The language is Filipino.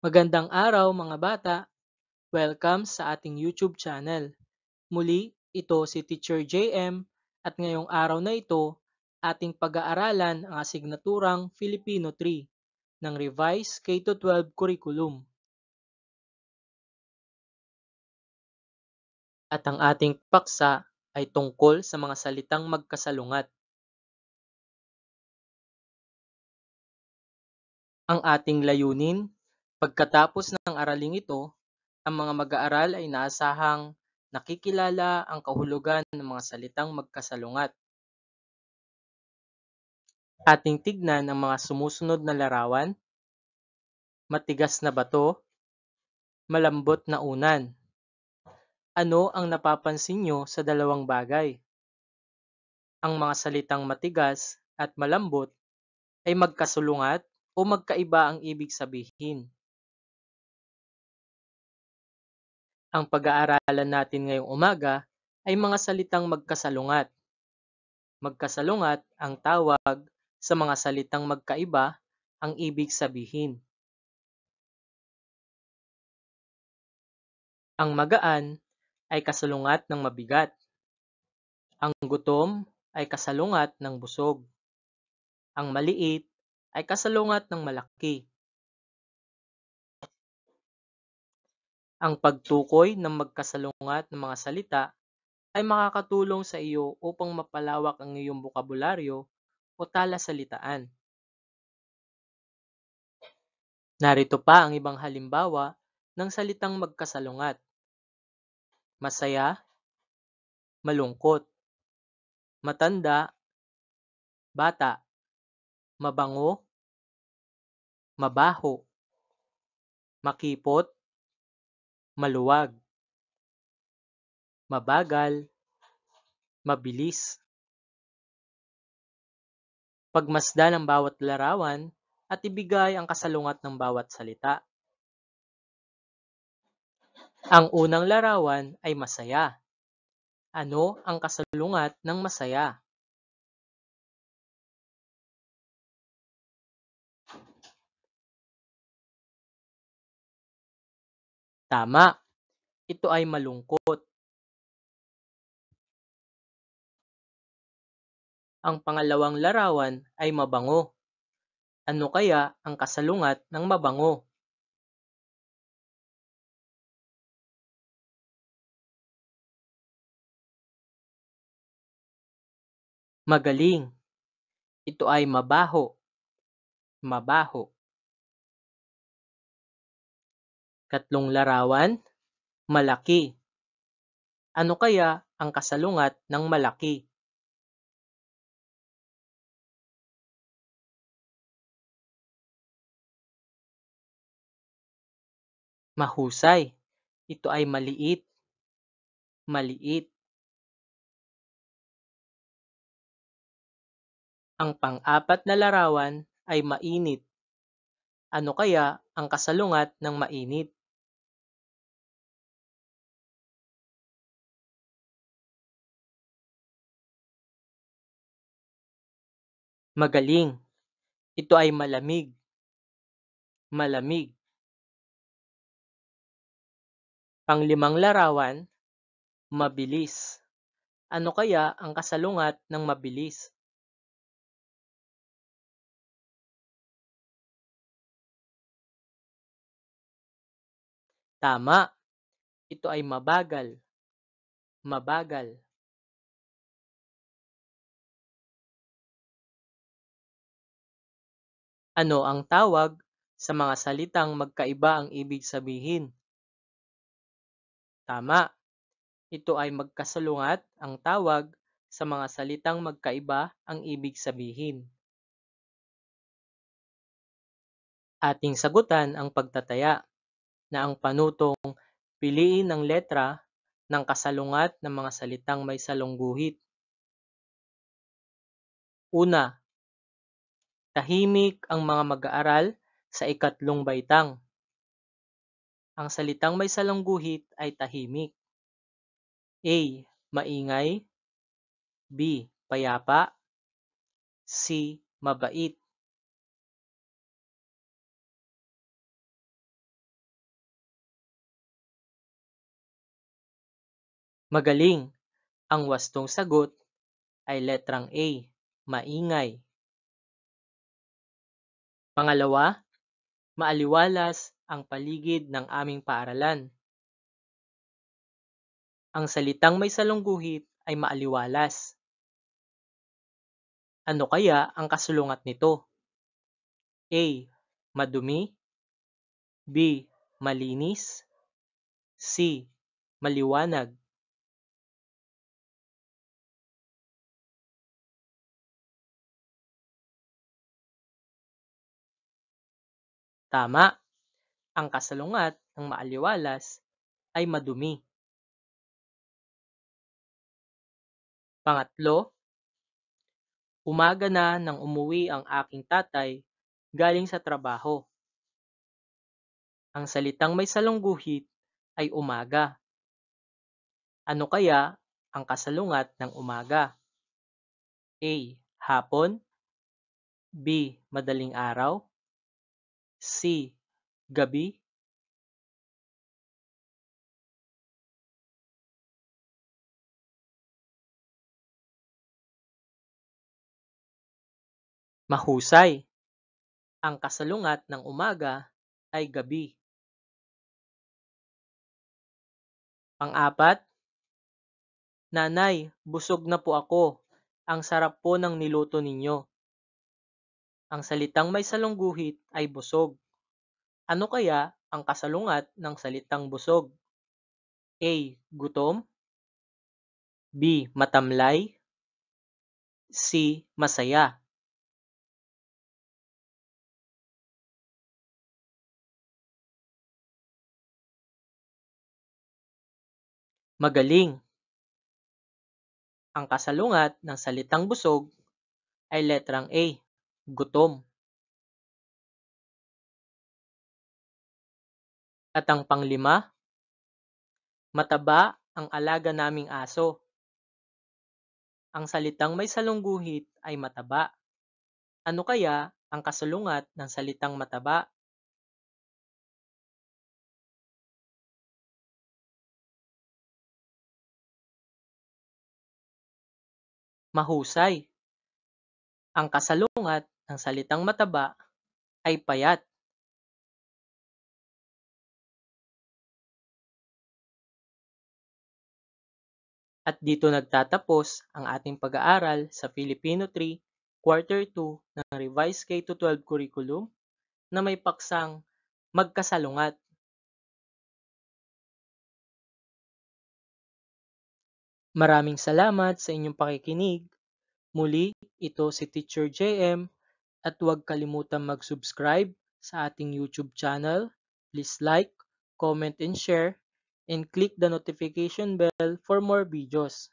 Magandang araw mga bata! Welcome sa ating YouTube channel. Muli, ito si Teacher JM at ngayong araw na ito, ating pag-aaralan ang asignaturang Filipino 3 ng Revised K-12 Curriculum. At ang ating paksa ay tungkol sa mga salitang magkasalungat. Ang ating layunin, pagkatapos ng araling ito, ang mga mag-aaral ay inaasahang nakikilala ang kahulugan ng mga salitang magkasalungat. Ating tignan ang mga sumusunod na larawan: matigas na bato, malambot na unan. Ano ang napapansin nyo sa dalawang bagay? Ang mga salitang matigas at malambot ay magkasalungat o magkaiba ang ibig sabihin? Ang pag-aaralan natin ngayong umaga ay mga salitang magkasalungat. Magkasalungat ang tawag sa mga salitang magkaiba ang ibig sabihin. Ang magaan ay kasalungat ng mabigat. Ang gutom ay kasalungat ng busog. Ang maliit ay kasalungat ng malaki. Ang pagtukoy ng magkasalungat ng mga salita ay makakatulong sa iyo upang mapalawak ang iyong bokabularyo o talasalitaan. Narito pa ang ibang halimbawa ng salitang magkasalungat: masaya, malungkot, matanda, bata, mabango, mabaho, makipot, maluwag, mabagal, mabilis. Pagmasdan ang bawat larawan at ibigay ang kasalungat ng bawat salita. Ang unang larawan ay masaya. Ano ang kasalungat ng masaya? Tama, ito ay malungkot. Ang pangalawang larawan ay mabango. Ano kaya ang kasalungat ng mabango? Magaling. Ito ay mabaho. Mabaho. Katlong larawan, malaki. Ano kaya ang kasalungat ng malaki? Mahusay. Ito ay maliit. Maliit. Ang pang-apat na larawan ay mainit. Ano kaya ang kasalungat ng mainit? Magaling. Ito ay malamig. Malamig. Panglimang larawan, mabilis. Ano kaya ang kasalungat ng mabilis? Tama. Ito ay mabagal. Mabagal. Ano ang tawag sa mga salitang magkaiba ang ibig sabihin? Tama. Ito ay magkasalungat ang tawag sa mga salitang magkaiba ang ibig sabihin. Ating sagutan ang pagtataya na ang panutong piliin ang letra ng kasalungat ng mga salitang may salungguhit. Una, tahimik ang mga mag-aaral sa ikatlong baitang. Ang salitang may salungguhit ay tahimik. A. Maingay. B. Payapa. C. Mabait. Magaling! Ang wastong sagot ay letrang A, maingay. Pangalawa, maaliwalas ang paligid ng aming paaralan. Ang salitang may salungguhit ay maaliwalas. Ano kaya ang kasulungat nito? A, madumi. B, malinis. C, maliwanag. Tama! Ang kasalungat ng maaliwalas ay madumi. Pangatlo, umaga na nang umuwi ang aking tatay galing sa trabaho. Ang salitang may salungguhit ay umaga. Ano kaya ang kasalungat ng umaga? A, hapon. B, madaling araw. C, gabi. Mahusay! Ang kasalungat ng umaga ay gabi. Pang-apat, Nanay, busog na po ako. Ang sarap po ng niluto ninyo. Ang salitang may salungguhit ay busog. Ano kaya ang kasalungat ng salitang busog? A, gutom. B, matamlay. C, masaya. Magaling! Ang kasalungat ng salitang busog ay letrang A, gutom. At ang panglima, mataba ang alaga naming aso. Ang salitang may salungguhit ay mataba. Ano kaya ang kasalungat ng salitang mataba? Mahusay! Ang kasalungat ng salitang mataba ay payat. At dito nagtatapos ang ating pag-aaral sa Filipino 3, Quarter 2 ng Revised K-12 Curriculum na may paksang magkasalungat. Maraming salamat sa inyong pakikinig. Muli, ito si Teacher JM at huwag kalimutang mag-subscribe sa ating YouTube channel. Please like, comment, and share, and click the notification bell for more videos.